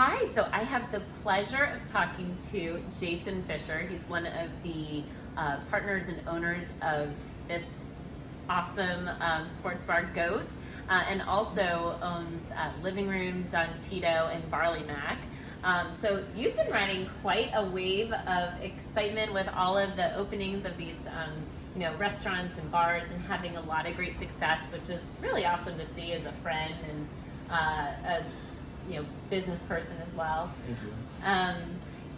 Hi, so I have the pleasure of talking to Jason Fisher. He's one of the partners and owners of this awesome sports bar, G.O.A.T, and also owns Living Room, Don Tito, and Barley Mac. So you've been riding quite a wave of excitement with all of the openings of these restaurants and bars, and having a lot of great success, which is really awesome to see as a friend and a business person as well. Thank you.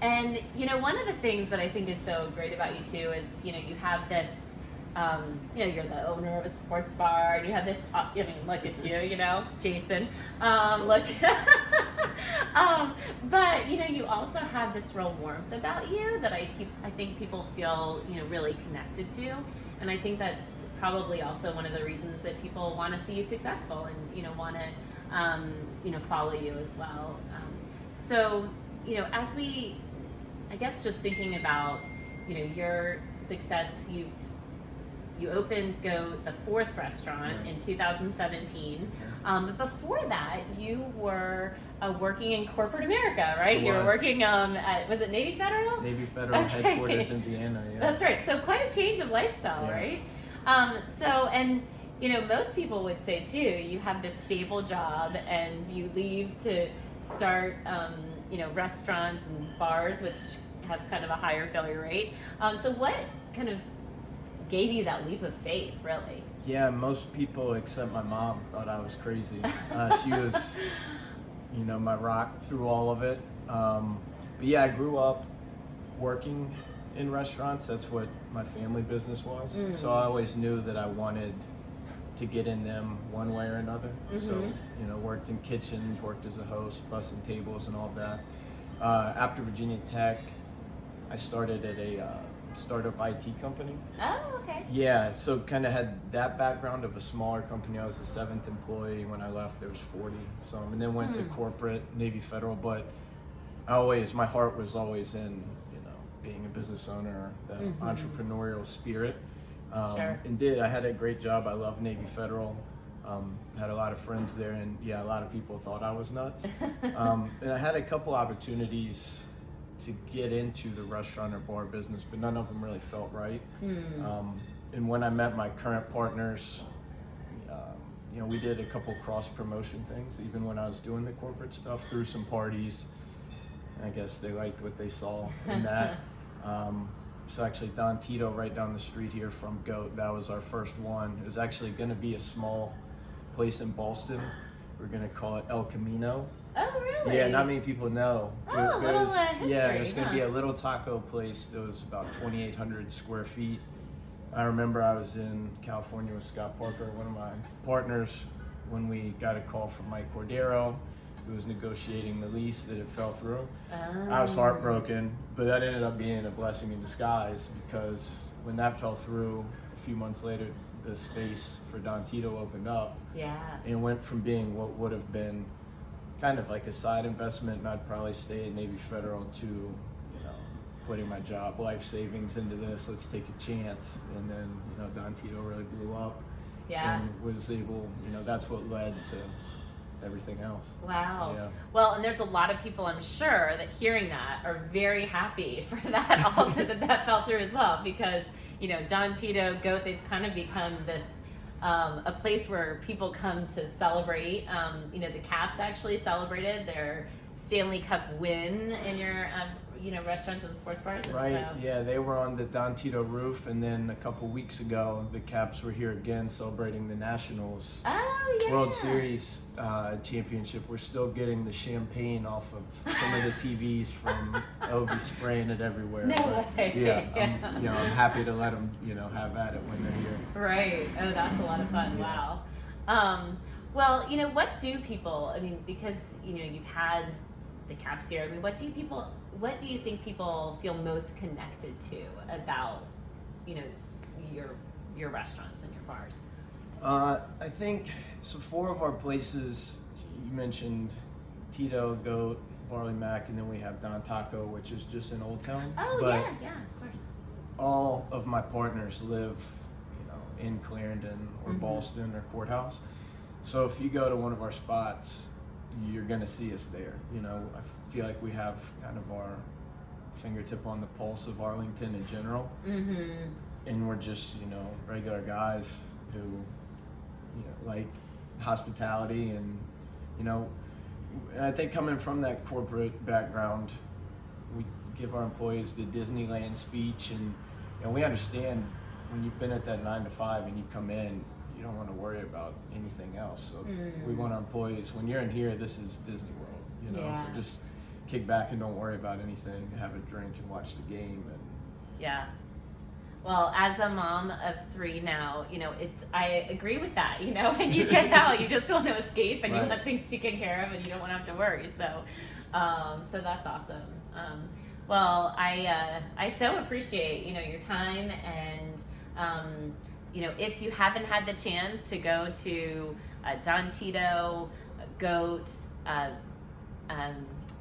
And one of the things that I think is so great about you too is you have this you're the owner of a sports bar, and you have this look at you, Jason, look but you also have this real warmth about you that I think people feel really connected to, and I think that's probably also one of the reasons that people want to see you successful and want to follow you as well. So as we, I guess, just thinking about your success, you opened G.O.A.T, the fourth restaurant, in 2017. But before that, you were working in corporate America, right? You were working at, was it Navy Federal? Navy Federal, Okay. headquarters in Vienna, yeah. That's right. So quite a change of lifestyle, right? And most people would say too, you have this stable job and you leave to start, restaurants and bars, which have kind of a higher failure rate. So what kind of gave you that leap of faith, really? Yeah, most people except my mom thought I was crazy. She was, my rock through all of it. But yeah, I grew up working in restaurants. That's what my family business was. So I always knew that I wanted to get in them one way or another. So, worked in kitchens, worked as a host, bussing tables and all that. After Virginia Tech, I started at a startup IT company. Oh, okay. Yeah, so kind of had that background of a smaller company. I was the 7th employee. When I left, there was 40 some, and then went to corporate, Navy Federal. But my heart was always in, being a business owner, the entrepreneurial spirit. Sure. And I had a great job. I loved Navy Federal. Had a lot of friends there, and yeah, a lot of people thought I was nuts. And I had a couple opportunities to get into the restaurant or bar business, but none of them really felt right. And when I met my current partners, we did a couple cross promotion things, even when I was doing the corporate stuff, through some parties. I guess they liked what they saw in that. So actually Don Tito, right down the street here from G.O.A.T, that was our first one. It was actually going to be a small place in Boston. We're going to call it El Camino. Oh, really? Yeah, not many people know. Oh, a little history. Yeah, it was going to be a little taco place that was about 2,800 square feet. I remember I was in California with Scott Parker, one of my partners, when we got a call from Mike Cordero, who was negotiating the lease, that it fell through. I was heartbroken, but that ended up being a blessing in disguise, because when that fell through, a few months later, the space for Don Tito opened up. Yeah. And it went from being what would have been kind of like a side investment, and I'd probably stay at Navy Federal, to putting my job, life savings into this, let's take a chance. And then Don Tito really blew up. Yeah. And was able, that's what led to everything else. Wow. Yeah. Well, and there's a lot of people, I'm sure, that hearing that are very happy for that also, that fell through as well, because Don Tito, G.O.A.T, they've kind of become this a place where people come to celebrate. The Caps actually celebrated their Stanley Cup win in your restaurants and sports bars. Right. So. Yeah, they were on the Don Tito roof, and then a couple weeks ago, the Caps were here again celebrating the Nationals World Series championship. We're still getting the champagne off of some of the TVs from Ovi spraying it everywhere. No way. Yeah, I'm happy to let them have at it when they're here. Right. Oh, that's a lot of fun. Yeah. Wow. Well, what do people? I mean, because you've had the Caps here. I mean, what do you think people feel most connected to about your restaurants and your bars? I think so. 4 of our places, you mentioned Tito, G.O.A.T, Barley Mac, and then we have Don Taco, which is just in Old Town. Oh, but yeah, of course. All of my partners live, in Clarendon or Ballston or Courthouse. So if you go to one of our spots, you're gonna see us there. You know, I feel like we have kind of our fingertip on the pulse of Arlington in general, and we're just, you know, regular guys who, you know, like hospitality, and you know, and I think coming from that corporate background, we give our employees the Disneyland speech, and we understand when you've been at that 9 to 5 and you come in, you don't want to worry about anything else. So we want our employees, when you're in here, this is Disney World, you know. Yeah. So just kick back and don't worry about anything. Have a drink and watch the game. And yeah. Well, as a mom of 3 now, you know, I agree with that. You know, when you get out, you just want to escape, and Right. you want things taken care of, and you don't want to have to worry. So, so that's awesome. Well, I so appreciate, you know, your time, and you know, if you haven't had the chance to go to Don Tito, G.O.A.T,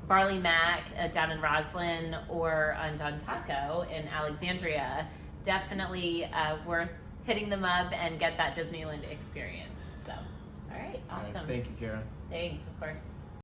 Barley Mac down in Roslyn, or on Don Taco in Alexandria, definitely worth hitting them up and get that Disneyland experience. So, all right, awesome. Thank you, Kara. Thanks, of course.